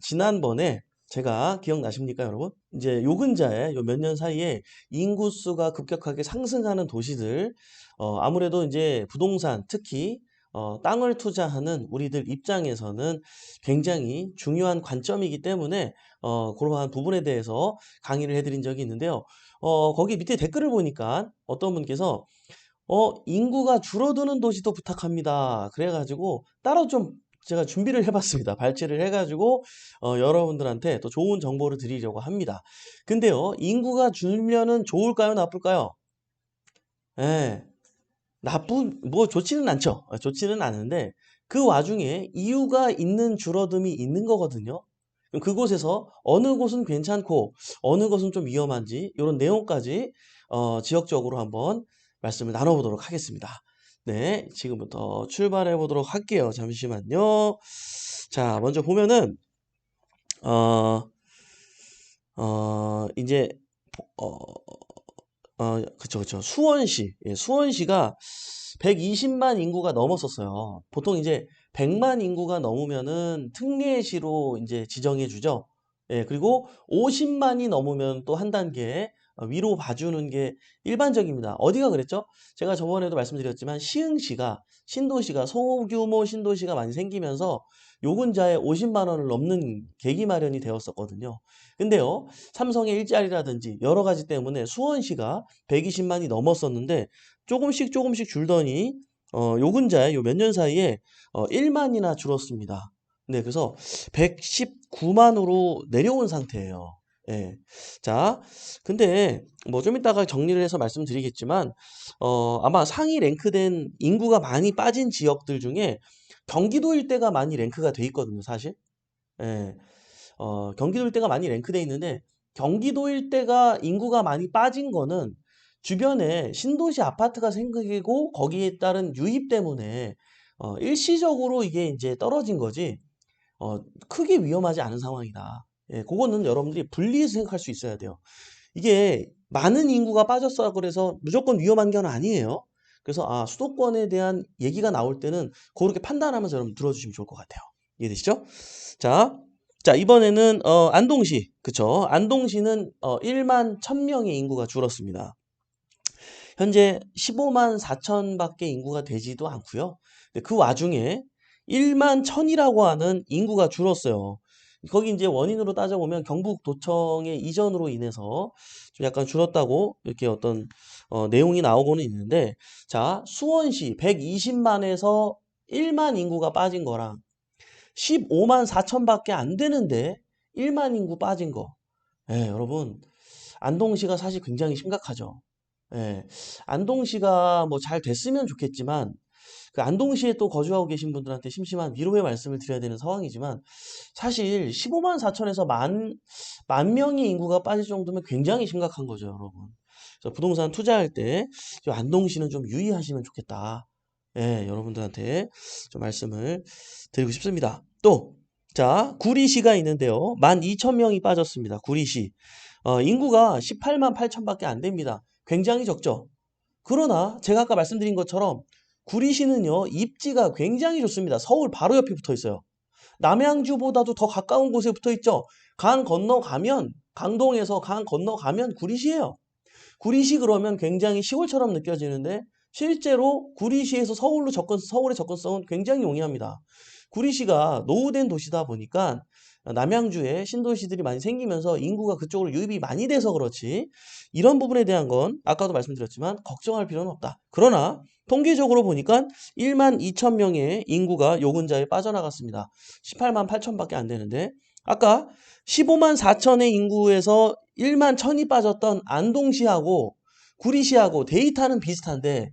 지난번에 제가 기억나십니까, 여러분? 이제 요 근자에 요 몇 년 사이에 인구수가 급격하게 상승하는 도시들, 아무래도 이제 부동산, 특히 땅을 투자하는 우리들 입장에서는 굉장히 중요한 관점이기 때문에 그러한 부분에 대해서 강의를 해드린 적이 있는데요. 거기 밑에 댓글을 보니까 어떤 분께서 인구가 줄어드는 도시도 부탁합니다. 그래가지고 따로 좀 제가 준비를 해봤습니다. 발췌를 해가지고 여러분들한테 또 좋은 정보를 드리려고 합니다. 근데요, 인구가 줄면은 좋을까요, 나쁠까요? 예, 뭐 좋지는 않죠. 좋지는 않은데 그 와중에 이유가 있는 줄어듦이 있는 거거든요. 그럼 그곳에서 어느 곳은 괜찮고 어느 곳은 좀 위험한지 이런 내용까지 지역적으로 한번 말씀을 나눠보도록 하겠습니다. 네, 지금부터 출발해 보도록 할게요. 잠시만요. 자, 먼저 보면은 어, 이제 어, 그쵸. 수원시. 예, 수원시가 120만 인구가 넘었었어요. 보통 이제 100만 인구가 넘으면은 특례시로 이제 지정해 주죠. 예, 그리고 50만이 넘으면 또 한 단계 위로 봐주는 게 일반적입니다. 어디가 그랬죠? 제가 저번에도 말씀드렸지만 시흥시가, 신도시가, 소규모 신도시가 많이 생기면서 요금자에 50만 원을 넘는 계기 마련이 되었었거든요. 근데요, 삼성의 일자리라든지 여러 가지 때문에 수원시가 120만이 넘었었는데 조금씩 줄더니 요근자에 요 몇 년 사이에 1만이나 줄었습니다. 네, 그래서 119만으로 내려온 상태예요. 예. 자, 근데 뭐 좀 이따가 정리를 해서 말씀드리겠지만 아마 상위 랭크된 인구가 많이 빠진 지역들 중에 경기도 일대가 많이 랭크가 돼 있거든요, 사실. 예. 경기도 일대가 많이 랭크돼 있는데 경기도 일대가 인구가 많이 빠진 거는 주변에 신도시 아파트가 생기고 거기에 따른 유입 때문에 일시적으로 이게 이제 떨어진 거지 크게 위험하지 않은 상황이다. 예, 그거는 여러분들이 분리해서 생각할 수 있어야 돼요. 이게 많은 인구가 빠졌어 그래서 무조건 위험한 건 아니에요. 그래서 수도권에 대한 얘기가 나올 때는 그렇게 판단하면서 여러분 들어주시면 좋을 것 같아요. 이해되시죠? 자, 자 이번에는 안동시, 그쵸? 안동시는 1만 1000명의 인구가 줄었습니다. 현재 15만 4천밖에 인구가 되지도 않고요. 그 와중에 1만 1000이라고 하는 인구가 줄었어요. 거기 이제 원인으로 따져보면 경북도청의 이전으로 인해서 좀 약간 줄었다고 이렇게 어떤 내용이 나오고는 있는데, 자, 수원시 120만에서 1만 인구가 빠진 거랑 15만 4천밖에 안 되는데 1만 인구 빠진 거. 예, 여러분, 안동시가 사실 굉장히 심각하죠. 예, 안동시가 뭐 잘 됐으면 좋겠지만 그 안동시에 또 거주하고 계신 분들한테 심심한 위로의 말씀을 드려야 되는 상황이지만 사실 15만 4천에서 만 명의 인구가 빠질 정도면 굉장히 심각한 거죠, 여러분. 그래서 부동산 투자할 때 안동시는 좀 유의하시면 좋겠다. 예, 여러분들한테 좀 말씀을 드리고 싶습니다. 또, 자, 구리시가 있는데요. 12,000명이 빠졌습니다. 구리시. 인구가 18만 8천밖에 안 됩니다. 굉장히 적죠. 그러나 제가 아까 말씀드린 것처럼 구리시는요, 입지가 굉장히 좋습니다. 서울 바로 옆에 붙어 있어요. 남양주보다도 더 가까운 곳에 붙어 있죠. 강 건너가면, 강동에서 강 건너가면 구리시예요. 구리시 그러면 굉장히 시골처럼 느껴지는데 실제로 구리시에서 서울의 접근성은 굉장히 용이합니다. 구리시가 노후된 도시다 보니까 남양주에 신도시들이 많이 생기면서 인구가 그쪽으로 유입이 많이 돼서 그렇지 이런 부분에 대한 건 아까도 말씀드렸지만 걱정할 필요는 없다. 그러나 통계적으로 보니까 1만 2천 명의 인구가 요근자에 빠져나갔습니다. 18만 8천밖에 안 되는데 아까 15만 4천의 인구에서 1만 1000이 빠졌던 안동시하고 구리시하고 데이터는 비슷한데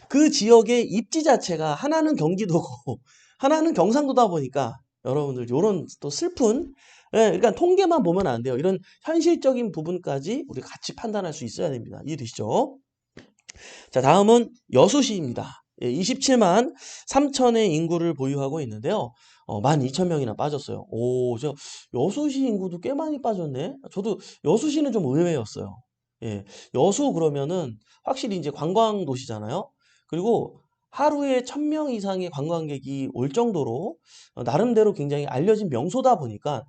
그 지역의 입지 자체가 하나는 경기도고 하나는 경상도다 보니까 여러분들 요런 또 슬픈 그러니까 통계만 보면 안 돼요. 이런 현실적인 부분까지 우리 같이 판단할 수 있어야 됩니다. 이해되시죠? 자, 다음은 여수시입니다. 27만 3천의 인구를 보유하고 있는데요. 12,000명이나 빠졌어요. 여수시 인구도 꽤 많이 빠졌네. 저도 여수시는 좀 의외였어요. 예, 여수 그러면은 확실히 이제 관광 도시잖아요. 그리고 하루에 1000명 이상의 관광객이 올 정도로 나름대로 굉장히 알려진 명소다 보니까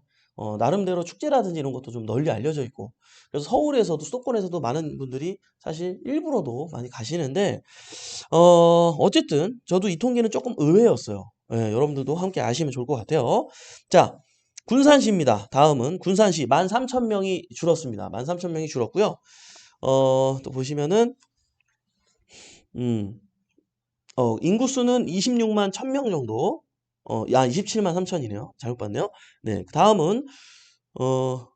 나름대로 축제라든지 이런 것도 좀 널리 알려져 있고 그래서 서울에서도 수도권에서도 많은 분들이 사실 일부러도 많이 가시는데 어쨌든 저도 이 통계는 조금 의외였어요. 예, 여러분들도 함께 아시면 좋을 것 같아요. 자, 군산시입니다. 다음은 군산시 13,000명이 줄었습니다. 13,000명이 줄었고요. 또 보시면은 음, 인구수는 26만 1000명 정도. 27만 3000이네요. 잘못 봤네요. 네, 다음은 어,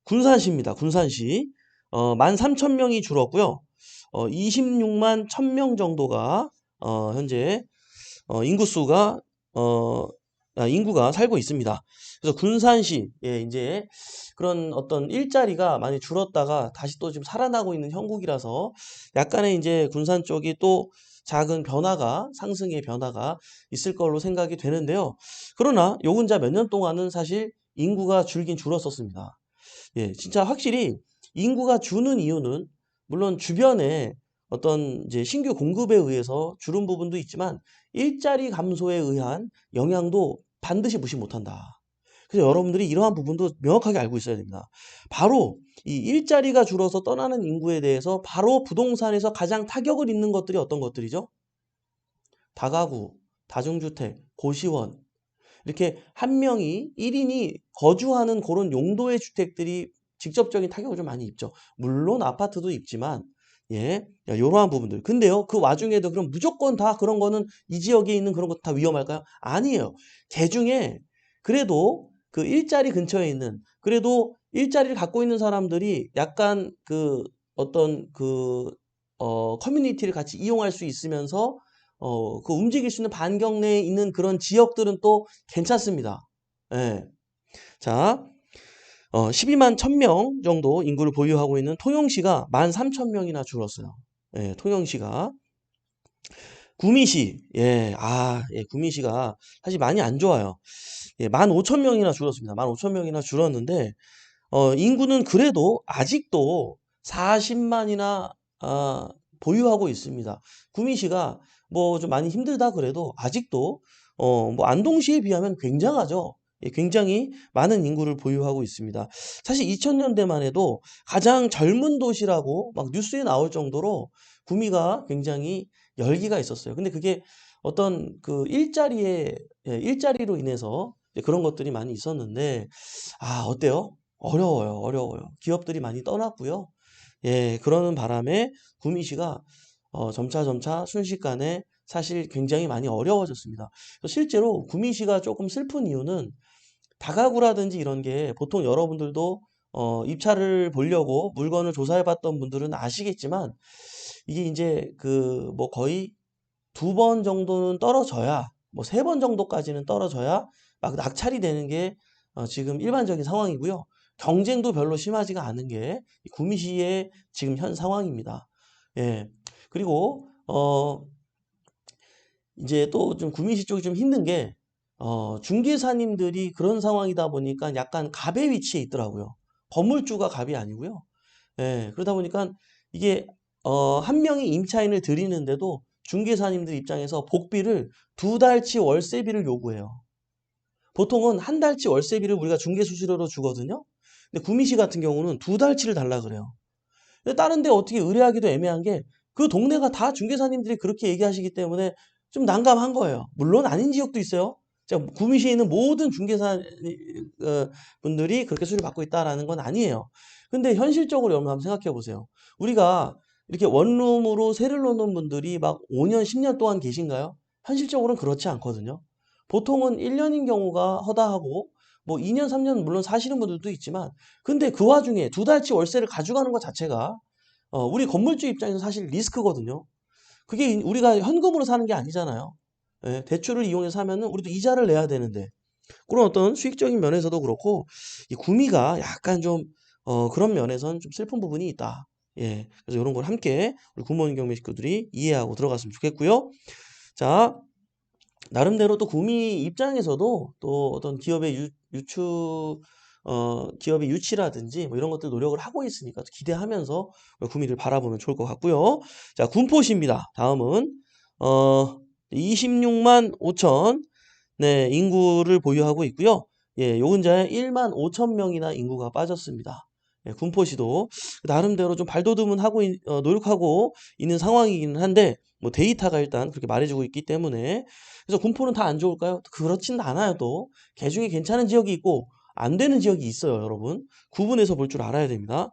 군산시입니다. 군산시. 13,000명이 줄었고요. 26만 1000명 정도가 현재 인구수가 어, 인구가 살고 있습니다. 그래서 군산시 예, 이제 그런 어떤 일자리가 많이 줄었다가 다시 또 지금 살아나고 있는 형국이라서 약간의 이제 군산 쪽이 또 작은 변화가 상승의 변화가 있을 걸로 생각이 되는데요. 그러나 요 근자 몇 년 동안은 사실 인구가 줄긴 줄었었습니다. 예, 진짜 확실히 인구가 주는 이유는 물론 주변에 어떤 이제 신규 공급에 의해서 줄은 부분도 있지만 일자리 감소에 의한 영향도 반드시 무시 못한다. 그래서 여러분들이 이러한 부분도 명확하게 알고 있어야 됩니다. 바로 이 일자리가 줄어서 떠나는 인구에 대해서 바로 부동산에서 가장 타격을 입는 것들이 어떤 것들이죠? 다가구, 다중주택, 고시원, 이렇게 한 명이 1인이 거주하는 그런 용도의 주택들이 직접적인 타격을 좀 많이 입죠. 물론 아파트도 입지만 예, 이러한 부분들. 근데요, 그 와중에도 그럼 무조건 다 그런 거는 이 지역에 있는 그런 것 다 위험할까요? 아니에요. 개중에 그래도 그 일자리 근처에 있는 그래도 일자리를 갖고 있는 사람들이 약간 그 어떤 그 커뮤니티를 같이 이용할 수 있으면서 그 움직일 수 있는 반경 내에 있는 그런 지역들은 또 괜찮습니다. 예. 자, 12만 1000명 정도 인구를 보유하고 있는 통영시가 13,000명이나 줄었어요. 예, 통영시가. 구미시, 예, 예, 구미시가 사실 많이 안 좋아요. 예, 15,000명이나 줄었습니다. 15,000명이나 줄었는데, 인구는 그래도 아직도 40만이나 보유하고 있습니다. 구미시가 뭐 좀 많이 힘들다 그래도 아직도 뭐 안동시에 비하면 굉장하죠. 예, 굉장히 많은 인구를 보유하고 있습니다. 사실 2000년대만 해도 가장 젊은 도시라고 막 뉴스에 나올 정도로 구미가 굉장히 열기가 있었어요. 근데 그게 어떤 그 일자리로 인해서 이제 그런 것들이 많이 있었는데, 어때요? 어려워요, 어려워요. 기업들이 많이 떠났고요. 예, 그러는 바람에 구미시가 점차 순식간에 사실 굉장히 많이 어려워졌습니다. 실제로 구미시가 조금 슬픈 이유는 다가구라든지 이런 게 보통 여러분들도 입찰을 보려고 물건을 조사해봤던 분들은 아시겠지만 이게 이제 그 뭐 거의 2번 정도는 떨어져야 뭐 3번 정도까지는 떨어져야 막 낙찰이 되는 게 지금 일반적인 상황이고요. 경쟁도 별로 심하지가 않은 게 구미시의 지금 현 상황입니다. 예. 그리고 이제 또 좀 구미시 쪽이 좀 힘든 게 중개사님들이 그런 상황이다 보니까 약간 갑의 위치에 있더라고요. 건물주가 갑이 아니고요. 예. 그러다 보니까 이게 한 명이 임차인을 들이는데도 중개사님들 입장에서 복비를 2달치 월세비를 요구해요. 보통은 한 달치 월세비를 우리가 중개수수료로 주거든요. 근데 구미시 같은 경우는 2달치를 달라 그래요. 근데 다른 데 어떻게 의뢰하기도 애매한 게 그 동네가 다 중개사님들이 그렇게 얘기하시기 때문에 좀 난감한 거예요. 물론 아닌 지역도 있어요. 자, 구미시에 있는 모든 중개사 분들이 그렇게 수리를 받고 있다라는 건 아니에요. 근데 현실적으로 여러분 한번 생각해 보세요. 우리가 이렇게 원룸으로 세를 놓는 분들이 막 5년, 10년 동안 계신가요? 현실적으로는 그렇지 않거든요. 보통은 1년인 경우가 허다하고 뭐 2년, 3년 물론 사시는 분들도 있지만 근데 그 와중에 2달치 월세를 가져가는 것 자체가 우리 건물주 입장에서 사실 리스크거든요. 그게 우리가 현금으로 사는 게 아니잖아요. 예, 대출을 이용해서 사면은 우리도 이자를 내야 되는데 그런 어떤 수익적인 면에서도 그렇고 이 구미가 약간 좀 그런 면에서는 좀 슬픈 부분이 있다. 예, 그래서 이런 걸 함께 우리 구몬 경매 식구들이 이해하고 들어갔으면 좋겠고요. 자, 나름대로 또 구미 입장에서도 또 어떤 기업의 유치라든지 뭐 이런 것들 노력을 하고 있으니까 기대하면서 구미를 바라보면 좋을 것 같고요. 자, 군포시입니다. 다음은 26만 5천 네, 인구를 보유하고 있고요. 예, 요 근처에 1만 5천 명이나 인구가 빠졌습니다. 예, 군포시도 나름대로 좀 발돋움은 하고 노력하고 있는 상황이긴 한데 뭐 데이터가 일단 그렇게 말해주고 있기 때문에 그래서 군포는 다 안 좋을까요? 그렇진 않아요. 또 개중에 괜찮은 지역이 있고 안 되는 지역이 있어요, 여러분. 구분해서 볼 줄 알아야 됩니다.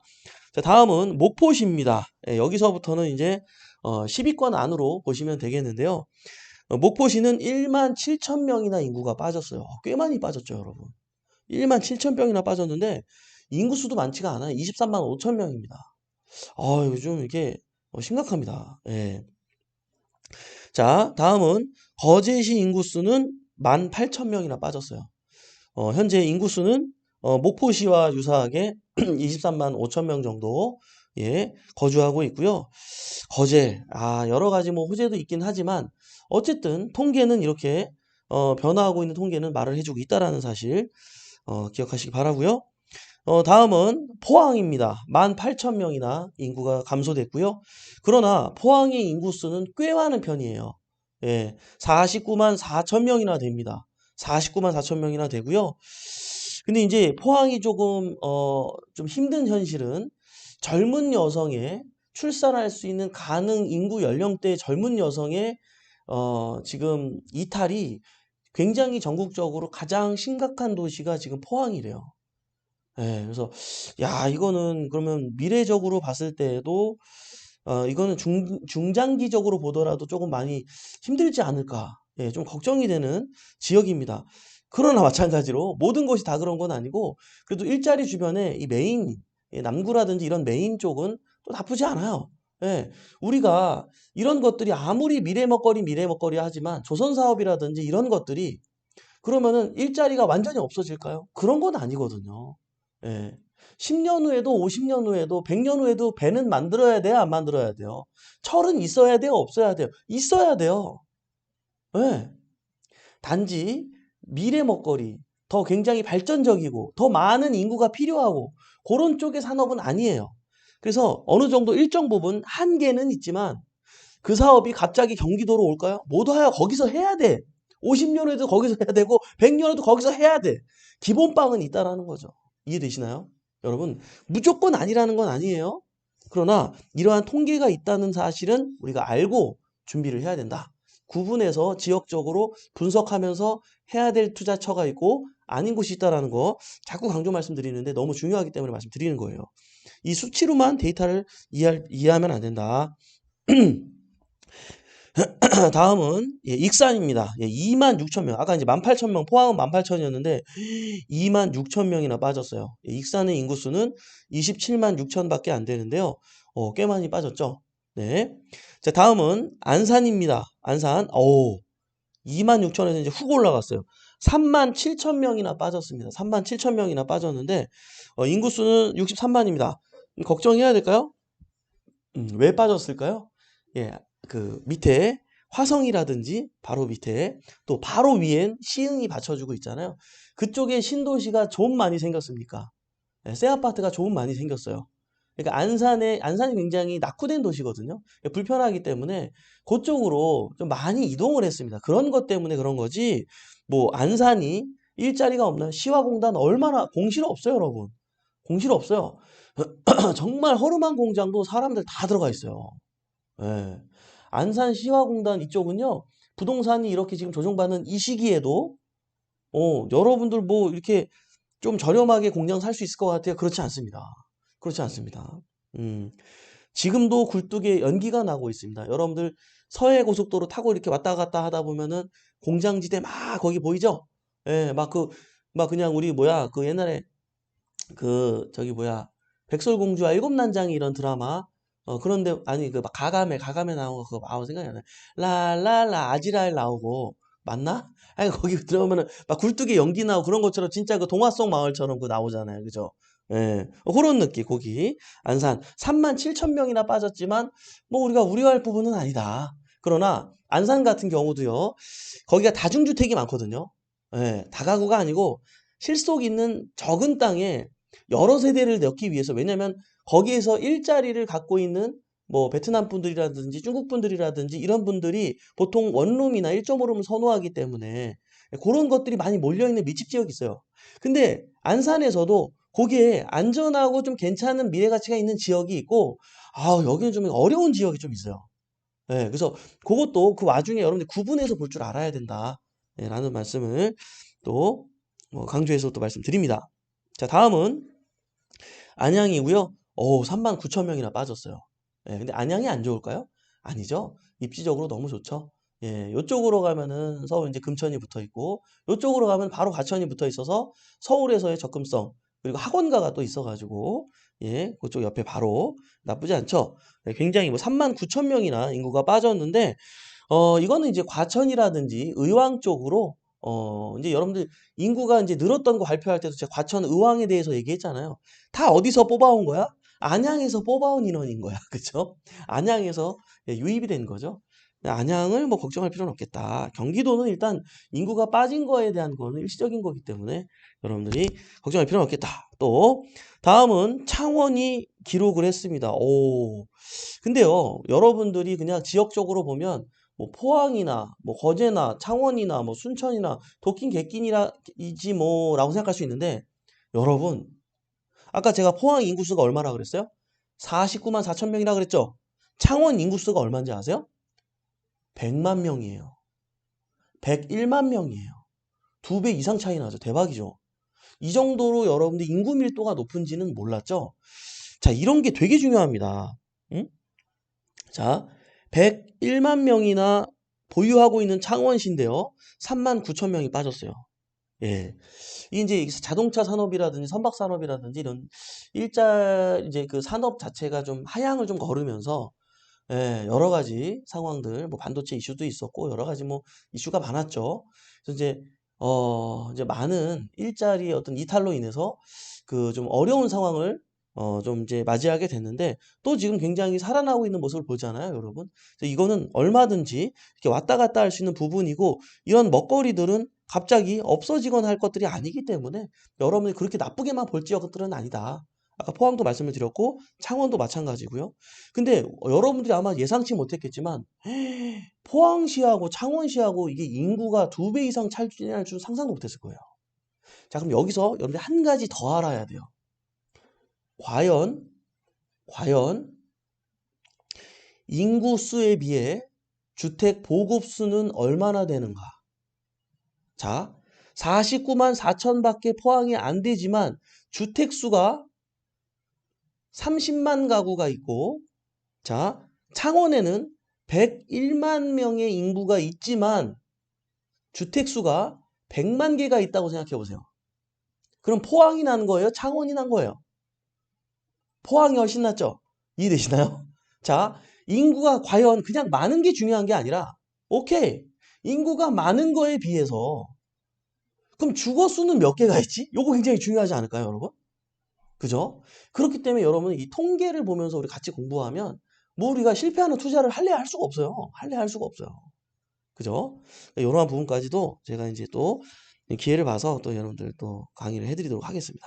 자, 다음은 목포시입니다. 예, 여기서부터는 이제 10위권 안으로 보시면 되겠는데요. 목포시는 1만 7천 명이나 인구가 빠졌어요. 꽤 많이 빠졌죠, 여러분. 1만 7천 명이나 빠졌는데 인구수도 많지가 않아요. 23만 5천 명입니다. 요즘 이게 심각합니다. 예. 자, 다음은 거제시 인구수는 1만 8천 명이나 빠졌어요. 현재 인구수는 목포시와 유사하게 23만 5천 명 정도 예, 거주하고 있고요. 거제, 여러 가지 뭐 호재도 있긴 하지만 어쨌든 통계는 이렇게 변화하고 있는 통계는 말을 해주고 있다라는 사실 기억하시기 바라고요. 다음은 포항입니다. 18,000명이나 인구가 감소됐고요. 그러나 포항의 인구수는 꽤 많은 편이에요. 예, 49만 4천 명이나 됩니다. 49만 4천 명이나 되고요. 근데 이제 포항이 조금 좀 힘든 현실은 젊은 여성의 출산할 수 있는 가능 인구 연령대 젊은 여성의 지금 이탈이 굉장히 전국적으로 가장 심각한 도시가 지금 포항이래요. 예, 그래서 야 이거는 그러면 미래적으로 봤을 때에도 이거는 중장기적으로 보더라도 조금 많이 힘들지 않을까. 예, 좀 걱정이 되는 지역입니다. 그러나 마찬가지로 모든 것이 다 그런 건 아니고 그래도 일자리 주변에 이 메인 남구라든지 이런 메인 쪽은 또 나쁘지 않아요. 예, 우리가 이런 것들이 아무리 미래 먹거리 하지만 조선 사업이라든지 이런 것들이 그러면은 일자리가 완전히 없어질까요? 그런 건 아니거든요. 예. 10년 후에도 50년 후에도 100년 후에도 배는 만들어야 돼요, 안 만들어야 돼요? 철은 있어야 돼요, 없어야 돼요? 있어야 돼요. 예. 단지 미래 먹거리, 더 굉장히 발전적이고 더 많은 인구가 필요하고 그런 쪽의 산업은 아니에요. 그래서 어느 정도 일정 부분 한계는 있지만 그 사업이 갑자기 경기도로 올까요? 못 와요. 거기서 해야 돼. 50년 후에도 거기서 해야 되고 100년 후에도 거기서 해야 돼. 기본빵은 있다라는 거죠. 이해되시나요? 여러분, 무조건 아니라는 건 아니에요. 그러나 이러한 통계가 있다는 사실은 우리가 알고 준비를 해야 된다. 구분해서 지역적으로 분석하면서 해야 될 투자처가 있고 아닌 곳이 있다라는 거 자꾸 강조 말씀드리는데 너무 중요하기 때문에 말씀드리는 거예요. 이 수치로만 데이터를 이해하면 안 된다. 다음은 익산입니다. 2만 6천 명. 아까 이제 18,000명, 포항은 18,000이었는데 2만 6천 명이나 빠졌어요. 익산의 인구수는 27만 6천밖에 안 되는데요. 꽤 많이 빠졌죠. 네. 자, 다음은 안산입니다. 안산. 2만 6천에서 이제 훅 올라갔어요. 3만 7천 명이나 빠졌습니다. 3만 7천 명이나 빠졌는데 인구수는 63만입니다. 걱정해야 될까요? 왜 빠졌을까요? 예, 그 밑에 화성이라든지 바로 밑에 또 바로 위엔 시흥이 받쳐주고 있잖아요. 그쪽에 신도시가 좀 많이 생겼습니까? 예, 새 아파트가 좀 많이 생겼어요. 그러니까 안산이 굉장히 낙후된 도시거든요. 예, 불편하기 때문에 그쪽으로 좀 많이 이동을 했습니다. 그런 것 때문에 그런 거지. 뭐 안산이 일자리가 없나요? 시화공단 얼마나 공실 없어요, 여러분. 공실 없어요. 정말 허름한 공장도 사람들 다 들어가 있어요. 예. 안산 시화공단 이쪽은요, 부동산이 이렇게 지금 조정받는 이 시기에도, 여러분들 뭐 이렇게 좀 저렴하게 공장 살 수 있을 것 같아요? 그렇지 않습니다. 그렇지 않습니다. 음, 지금도 굴뚝에 연기가 나고 있습니다. 여러분들 서해 고속도로 타고 이렇게 왔다 갔다 하다 보면은 공장지대 막 거기 보이죠? 예, 막 그냥 우리 뭐야, 그 옛날에 저기 뭐야, 백설공주와 일곱 난장이 이런 드라마 그런데 아니 그 막 가감에 나온 거 그거 생각이 안 나. 라라라 아지라엘 나오고 맞나? 아니 거기 들어오면은 막 굴뚝에 연기 나오고 그런 것처럼 진짜 그 동화 속 마을처럼 그 나오잖아요. 그죠? 예. 그런 느낌 거기 안산 3만 7천 명이나 빠졌지만 뭐 우리가 우려할 부분은 아니다. 그러나 안산 같은 경우도요. 거기가 다중주택이 많거든요. 예. 다가구가 아니고 실속 있는 적은 땅에 여러 세대를 넣기 위해서 왜냐면 거기에서 일자리를 갖고 있는 뭐 베트남 분들이라든지 중국 분들이라든지 이런 분들이 보통 원룸이나 1.5룸을 선호하기 때문에 그런 것들이 많이 몰려있는 밀집 지역이 있어요. 근데 안산에서도 거기에 안전하고 좀 괜찮은 미래 가치가 있는 지역이 있고, 아, 여기는 좀 어려운 지역이 좀 있어요. 예, 그래서 그것도 그 와중에 여러분들 구분해서 볼 줄 알아야 된다. 예, 라는 말씀을 또 강조해서 또 말씀드립니다. 자, 다음은 안양이고요. 39,000명이나 빠졌어요. 예, 근데 안양이 안 좋을까요? 아니죠. 입지적으로 너무 좋죠. 예, 요쪽으로 가면은 서울 이제 금천이 붙어 있고, 요쪽으로 가면 바로 과천이 붙어 있어서 서울에서의 접근성, 그리고 학원가가 또 있어가지고, 예, 그쪽 옆에 바로 나쁘지 않죠. 예, 굉장히 뭐 39,000명이나 인구가 빠졌는데, 이거는 이제 과천이라든지 의왕 쪽으로, 이제 여러분들 인구가 이제 늘었던 거 발표할 때도 제가 과천 의왕에 대해서 얘기했잖아요. 다 어디서 뽑아온 거야? 안양에서 뽑아온 인원인 거야. 그쵸? 안양에서 유입이 된 거죠. 안양을 뭐 걱정할 필요는 없겠다. 경기도는 일단 인구가 빠진 거에 대한 거는 일시적인 거기 때문에 여러분들이 걱정할 필요는 없겠다. 또 다음은 창원이 기록을 했습니다. 오. 근데요, 여러분들이 그냥 지역적으로 보면 뭐 포항이나 뭐 거제나 창원이나 뭐 순천이나 도킹 객긴이라 이지 뭐라고 생각할 수 있는데, 여러분 아까 제가 포항 인구수가 얼마나 그랬어요? 49만 4천 명이라 그랬죠? 창원 인구수가 얼마인지 아세요? 100만 명이에요. 101만 명이에요. 2배 이상 차이 나죠. 대박이죠. 이 정도로 여러분들 인구 밀도가 높은지는 몰랐죠? 자, 이런 게 되게 중요합니다. 응? 자, 101만 명이나 보유하고 있는 창원시인데요. 3만 9천 명이 빠졌어요. 예. 이게 이제 자동차 산업이라든지 선박 산업이라든지 이런 이제 그 산업 자체가 좀 하향을 좀 걸으면서, 예, 여러 가지 상황들, 뭐 반도체 이슈도 있었고 여러 가지 뭐 이슈가 많았죠. 그래서 이제 많은 일자리의 어떤 이탈로 인해서 그 좀 어려운 상황을 좀 이제 맞이하게 됐는데, 또 지금 굉장히 살아나고 있는 모습을 보잖아요, 여러분. 그래서 이거는 얼마든지 이렇게 왔다 갔다 할 수 있는 부분이고, 이런 먹거리들은 갑자기 없어지거나 할 것들이 아니기 때문에 여러분이 그렇게 나쁘게만 볼 지역들은 아니다. 아까 포항도 말씀을 드렸고 창원도 마찬가지고요. 근데 여러분들이 아마 예상치 못했겠지만 포항시하고 창원시하고 이게 인구가 2배 이상 차이날 줄 상상도 못했을 거예요. 자, 그럼 여기서 여러분들 한 가지 더 알아야 돼요. 과연 인구수에 비해 주택 보급수는 얼마나 되는가? 자, 49만 4천밖에 포항이 안 되지만 주택수가 30만 가구가 있고, 자, 창원에는 101만 명의 인구가 있지만 주택수가 100만 개가 있다고 생각해 보세요. 그럼 포항이 난 거예요? 창원이 난 거예요? 포항이 훨씬 낫죠? 이해되시나요? 자, 인구가 과연 그냥 많은 게 중요한 게 아니라, 오케이, 인구가 많은 거에 비해서 그럼 주거수는 몇 개가 있지? 요거 굉장히 중요하지 않을까요, 여러분? 그죠? 그렇기 때문에 여러분 이 통계를 보면서 우리 같이 공부하면 뭐 우리가 실패하는 투자를 할래 할 수가 없어요. 할래 할 수가 없어요. 그죠? 이러한 부분까지도 제가 이제 또 기회를 봐서 또 여러분들 또 강의를 해드리도록 하겠습니다.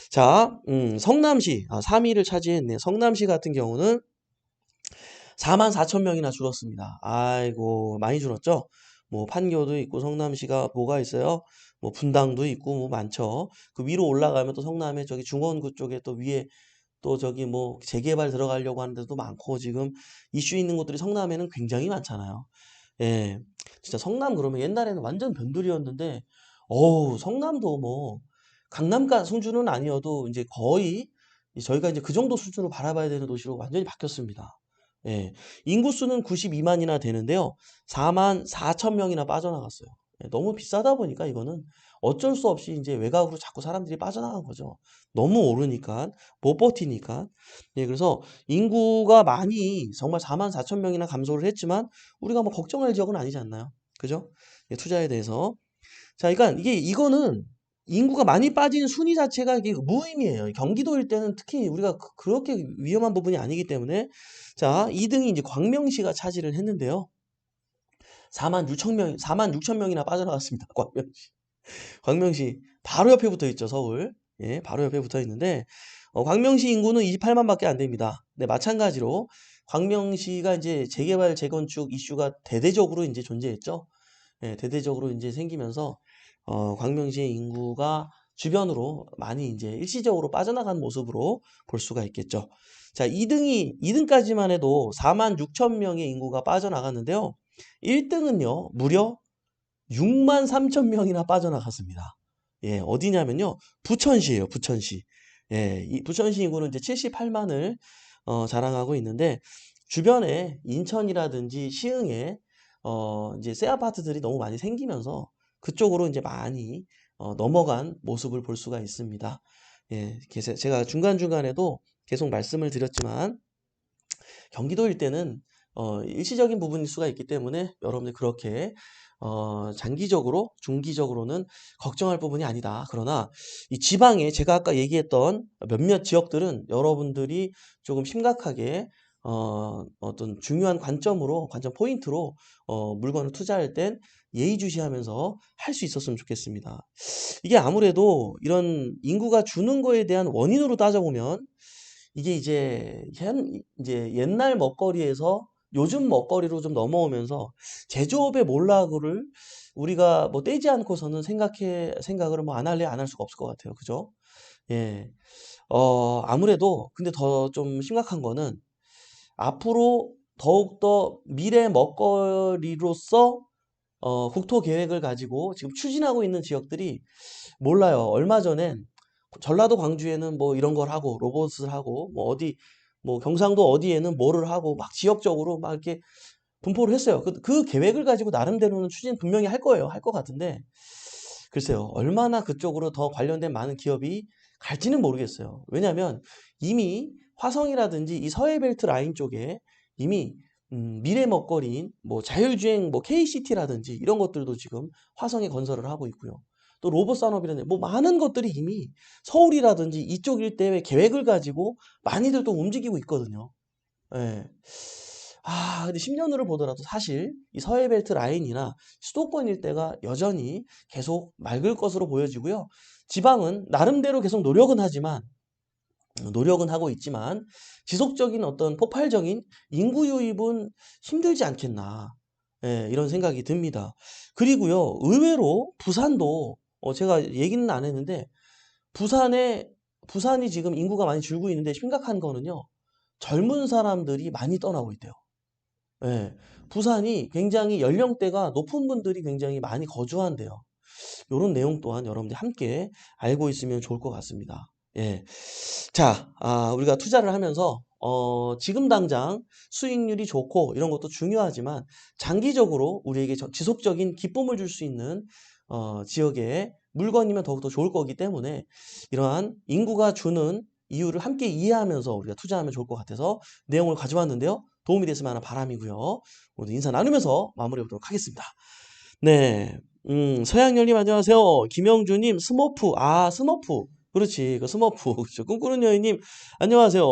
자, 성남시 3위를 차지했네. 성남시 같은 경우는 4만 4천 명이나 줄었습니다. 아이고, 많이 줄었죠? 뭐 판교도 있고 성남시가 뭐가 있어요? 뭐 분당도 있고 뭐 많죠. 그 위로 올라가면 또 성남에 저기 중원구 쪽에 또 위에 또 저기 뭐 재개발 들어가려고 하는 데도 많고, 지금 이슈 있는 곳들이 성남에는 굉장히 많잖아요. 예. 진짜 성남 그러면 옛날에는 완전 변두리였는데, 어우, 성남도 뭐 강남가 수준은 아니어도 이제 거의 저희가 이제 그 정도 수준으로 바라봐야 되는 도시로 완전히 바뀌었습니다. 예. 인구수는 92만이나 되는데요. 4만 4천 명이나 빠져나갔어요. 예, 너무 비싸다 보니까 이거는 어쩔 수 없이 이제 외곽으로 자꾸 사람들이 빠져나간 거죠. 너무 오르니까, 못 버티니까. 예, 그래서 인구가 많이 정말 4만 4천 명이나 감소를 했지만 우리가 뭐 걱정할 지역은 아니지 않나요? 그죠? 예, 투자에 대해서. 자, 그러니까 이거는 인구가 많이 빠진 순위 자체가 이게 무의미해요. 경기도일 때는 특히 우리가 그렇게 위험한 부분이 아니기 때문에. 자, 2등이 이제 광명시가 차지를 했는데요. 4만 6천 명이나 빠져나갔습니다. 광명시. 광명시 바로 옆에 붙어 있죠, 서울. 예, 바로 옆에 붙어 있는데 광명시 인구는 28만밖에 안 됩니다. 네, 마찬가지로 광명시가 이제 재개발, 재건축 이슈가 대대적으로 이제 존재했죠. 예, 대대적으로 이제 생기면서 광명시의 인구가 주변으로 많이 이제 일시적으로 빠져나간 모습으로 볼 수가 있겠죠. 자, 2등까지만 해도 4만 6천 명의 인구가 빠져나갔는데요. 1등은요, 무려 6만 3천 명이나 빠져나갔습니다. 예, 어디냐면요, 부천시예요, 부천시. 예, 이 부천시 인구는 이제 78만을 자랑하고 있는데, 주변에 인천이라든지 시흥에 이제 새 아파트들이 너무 많이 생기면서 그쪽으로 이제 많이 넘어간 모습을 볼 수가 있습니다. 예, 제가 중간중간에도 계속 말씀을 드렸지만 경기도 일대는 일시적인 부분일 수가 있기 때문에 여러분들 그렇게 장기적으로, 중기적으로는 걱정할 부분이 아니다. 그러나 이 지방에 제가 아까 얘기했던 몇몇 지역들은 여러분들이 조금 심각하게 어떤 중요한 관점 포인트로 물건을 투자할 땐 예의주시하면서 할 수 있었으면 좋겠습니다. 이게 아무래도 이런 인구가 주는 거에 대한 원인으로 따져보면 이게 이제 옛날 먹거리에서 요즘 먹거리로 좀 넘어오면서 제조업의 몰락을 우리가 뭐 떼지 않고서는 생각을 뭐 안 할래 안 할 수가 없을 것 같아요. 그죠? 예. 아무래도 근데 더 좀 심각한 거는 앞으로 더욱더 미래 먹거리로서 국토 계획을 가지고 지금 추진하고 있는 지역들이 몰라요. 얼마 전엔 전라도 광주에는 뭐 이런 걸 하고 로봇을 하고 뭐 어디 뭐 경상도 어디에는 뭐를 하고 막 지역적으로 막 이렇게 분포를 했어요. 그 계획을 가지고 나름대로는 추진 분명히 할 거예요. 할 것 같은데 글쎄요. 얼마나 그쪽으로 더 관련된 많은 기업이 갈지는 모르겠어요. 왜냐하면 이미 화성이라든지 이 서해벨트 라인 쪽에 이미 미래 먹거리인 뭐 자율주행 뭐 KCT라든지 이런 것들도 지금 화성에 건설을 하고 있고요. 또 로봇 산업이라든지 뭐 많은 것들이 이미 서울이라든지 이쪽 일대의 계획을 가지고 많이들 또 움직이고 있거든요. 예. 근데 10년 후를 보더라도 사실 이 서해벨트 라인이나 수도권 일대가 여전히 계속 맑을 것으로 보여지고요. 지방은 나름대로 계속 노력은 하고 있지만 지속적인 어떤 폭발적인 인구 유입은 힘들지 않겠나. 예, 이런 생각이 듭니다. 그리고요, 의외로 부산도 제가 얘기는 안 했는데 부산이 지금 인구가 많이 줄고 있는데 심각한 거는요. 젊은 사람들이 많이 떠나고 있대요. 예. 부산이 굉장히 연령대가 높은 분들이 굉장히 많이 거주한대요. 요런 내용 또한 여러분들이 함께 알고 있으면 좋을 것 같습니다. 예. 자, 우리가 투자를 하면서 지금 당장 수익률이 좋고 이런 것도 중요하지만 장기적으로 우리에게 지속적인 기쁨을 줄 수 있는 지역의 물건이면 더욱더 좋을 거기 때문에 이러한 인구가 주는 이유를 함께 이해하면서 우리가 투자하면 좋을 것 같아서 내용을 가져왔는데요. 도움이 됐으면 하는 바람이고요. 오늘 인사 나누면서 마무리해 보도록 하겠습니다. 네. 서양열님 안녕하세요. 김영주님 스머프. 스머프. 그렇지. 그 스머프. 그렇죠. 꿈꾸는 여인님 안녕하세요.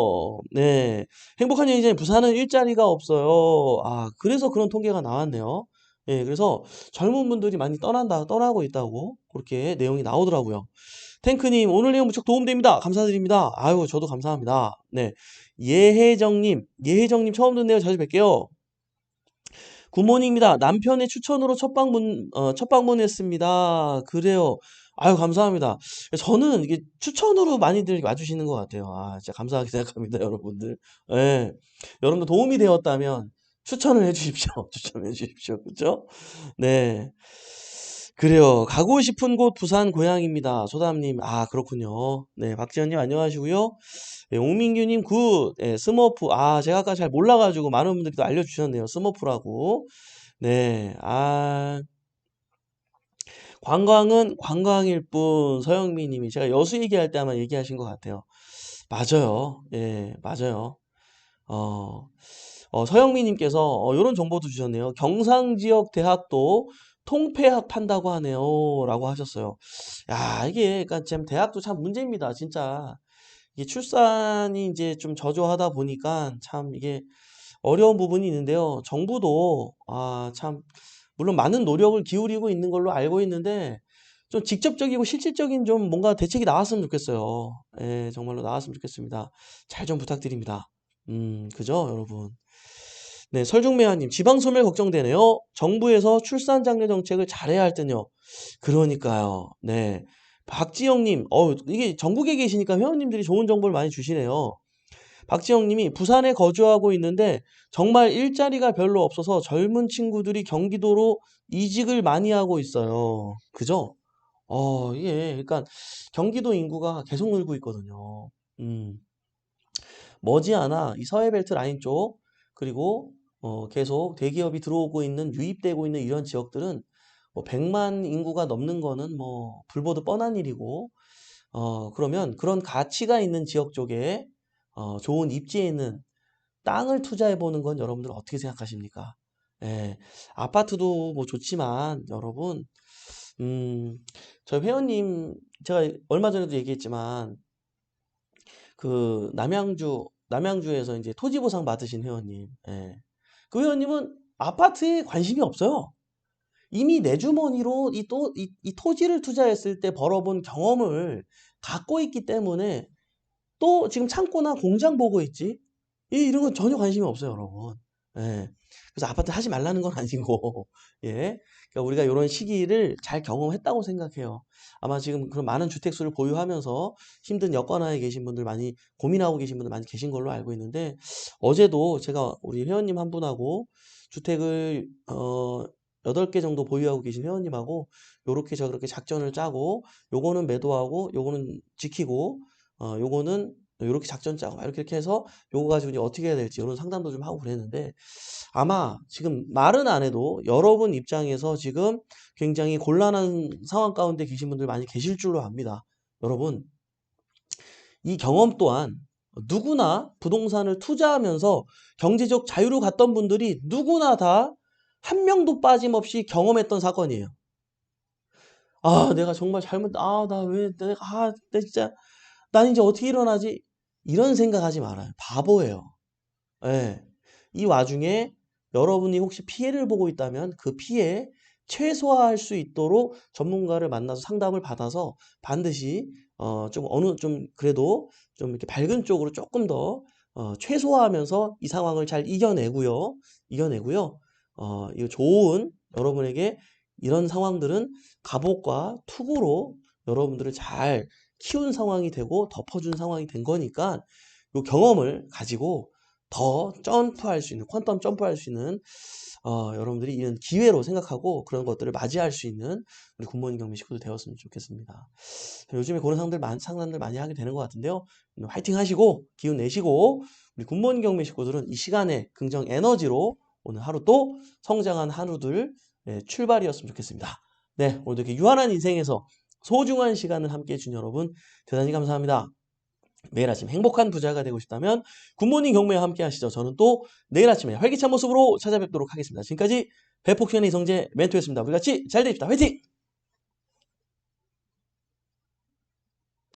네. 행복한 여인장님 부산은 일자리가 없어요. 그래서 그런 통계가 나왔네요. 예, 그래서 젊은 분들이 많이 떠나고 있다고 그렇게 내용이 나오더라고요. 탱크님 오늘 내용 무척 도움됩니다. 감사드립니다. 아유, 저도 감사합니다. 네. 예혜정님 처음 듣네요. 자주 뵐게요. 굿모닝입니다. 남편의 추천으로 첫 방문했습니다. 그래요. 아유, 감사합니다. 저는 이게 추천으로 많이들 와주시는 것 같아요. 진짜 감사하게 생각합니다, 여러분들. 예. 여러분들 도움이 되었다면 추천을 해주십시오. 추천을 해주십시오. 그죠? 네. 그래요. 가고 싶은 곳 부산 고향입니다. 소담님. 그렇군요. 네. 박지현님 안녕하시고요. 네, 옹민규님 굿. 네, 스머프. 제가 아까 잘 몰라가지고 많은 분들이 또 알려주셨네요. 스머프라고. 네. 관광은 관광일 뿐. 서영민님이 제가 여수 얘기할 때 아마 얘기하신 것 같아요. 맞아요. 예, 맞아요. 어, 서영민님께서 이런 정보도 주셨네요. 경상 지역 대학도 통폐합 판다고 하네요. 라고 하셨어요. 야, 이게, 그러니까 참 대학도 참 문제입니다. 진짜. 이게 출산이 이제 좀 저조하다 보니까 참 이게 어려운 부분이 있는데요. 정부도, 참, 물론 많은 노력을 기울이고 있는 걸로 알고 있는데, 좀 직접적이고 실질적인 좀 뭔가 대책이 나왔으면 좋겠어요. 예, 정말로 나왔으면 좋겠습니다. 잘 좀 부탁드립니다. 그죠, 여러분? 네, 설중매화님, 지방소멸 걱정되네요. 정부에서 출산 장려 정책을 잘해야 할 듯요. 그러니까요. 네. 박지영님, 이게 전국에 계시니까 회원님들이 좋은 정보를 많이 주시네요. 박지영님이 부산에 거주하고 있는데 정말 일자리가 별로 없어서 젊은 친구들이 경기도로 이직을 많이 하고 있어요. 그죠? 이게, 그러니까 경기도 인구가 계속 늘고 있거든요. 음. 머지않아 이 서해벨트 라인 쪽 그리고 계속 대기업이 들어오고 있는 유입되고 있는 이런 지역들은 뭐 100만 인구가 넘는 거는 뭐 불보듯 뻔한 일이고 그러면 그런 가치가 있는 지역 쪽에 좋은 입지에 있는 땅을 투자해 보는 건 여러분들 어떻게 생각하십니까? 예, 아파트도 뭐 좋지만 여러분 저희 회원님 제가 얼마 전에도 얘기했지만 그 남양주에서 이제 토지 보상 받으신 회원님. 예. 그 회원님은 아파트에 관심이 없어요. 이미 내 주머니로 이 토지를 투자했을 때 벌어본 경험을 갖고 있기 때문에 또 지금 창고나 공장 보고 있지. 이런 건 전혀 관심이 없어요, 여러분. 예. 그래서 아파트 하지 말라는 건 아니고, 예. 그러니까 우리가 이런 시기를 잘 경험했다고 생각해요. 아마 지금 그런 많은 주택수를 보유하면서 힘든 여건하에 계신 분들 많이 고민하고 계신 분들 많이 계신 걸로 알고 있는데, 어제도 제가 우리 회원님 한 분하고 주택을, 8개 정도 보유하고 계신 회원님하고 요렇게 저렇게 작전을 짜고, 요거는 매도하고, 요거는 지키고, 요거는 요렇게 작전 짜고 이렇게 해서 요거 가지고 이제 어떻게 해야 될지 이런 상담도 좀 하고 그랬는데 아마 지금 말은 안 해도 여러분 입장에서 지금 굉장히 곤란한 상황 가운데 계신 분들 많이 계실 줄로 압니다. 여러분, 이 경험 또한 누구나 부동산을 투자하면서 경제적 자유로 갔던 분들이 누구나 다 한 명도 빠짐없이 경험했던 사건이에요. 내가 정말 나 진짜, 난 이제 어떻게 일어나지? 이런 생각하지 말아요. 바보예요. 예. 이 와중에 여러분이 혹시 피해를 보고 있다면 그 피해 최소화할 수 있도록 전문가를 만나서 상담을 받아서 반드시 좀 그래도 좀 이렇게 밝은 쪽으로 조금 더 최소화하면서 이 상황을 잘 이겨내고요. 이 좋은 여러분에게 이런 상황들은 갑옷과 투구로 여러분들을 잘 키운 상황이 되고 덮어준 상황이 된 거니까 이 경험을 가지고 더 점프할 수 있는 퀀텀 점프할 수 있는 여러분들이 이런 기회로 생각하고 그런 것들을 맞이할 수 있는 우리 굿모닝 경미 식구들 되었으면 좋겠습니다. 요즘에 그런 상담들 많이 하게 되는 것 같은데요. 화이팅 하시고 기운 내시고 우리 굿모닝 경미 식구들은 이 시간에 긍정 에너지로 오늘 하루 또 성장한 하루들 출발이었으면 좋겠습니다. 네, 오늘도 이렇게 유한한 인생에서 소중한 시간을 함께 해준 여러분 대단히 감사합니다. 매일 아침 행복한 부자가 되고 싶다면 굿모닝 경매와 함께 하시죠. 저는 또 내일 아침에 활기찬 모습으로 찾아뵙도록 하겠습니다. 지금까지 배폭션의 이성재 멘토였습니다. 우리 같이 잘 됩시다. 화이팅!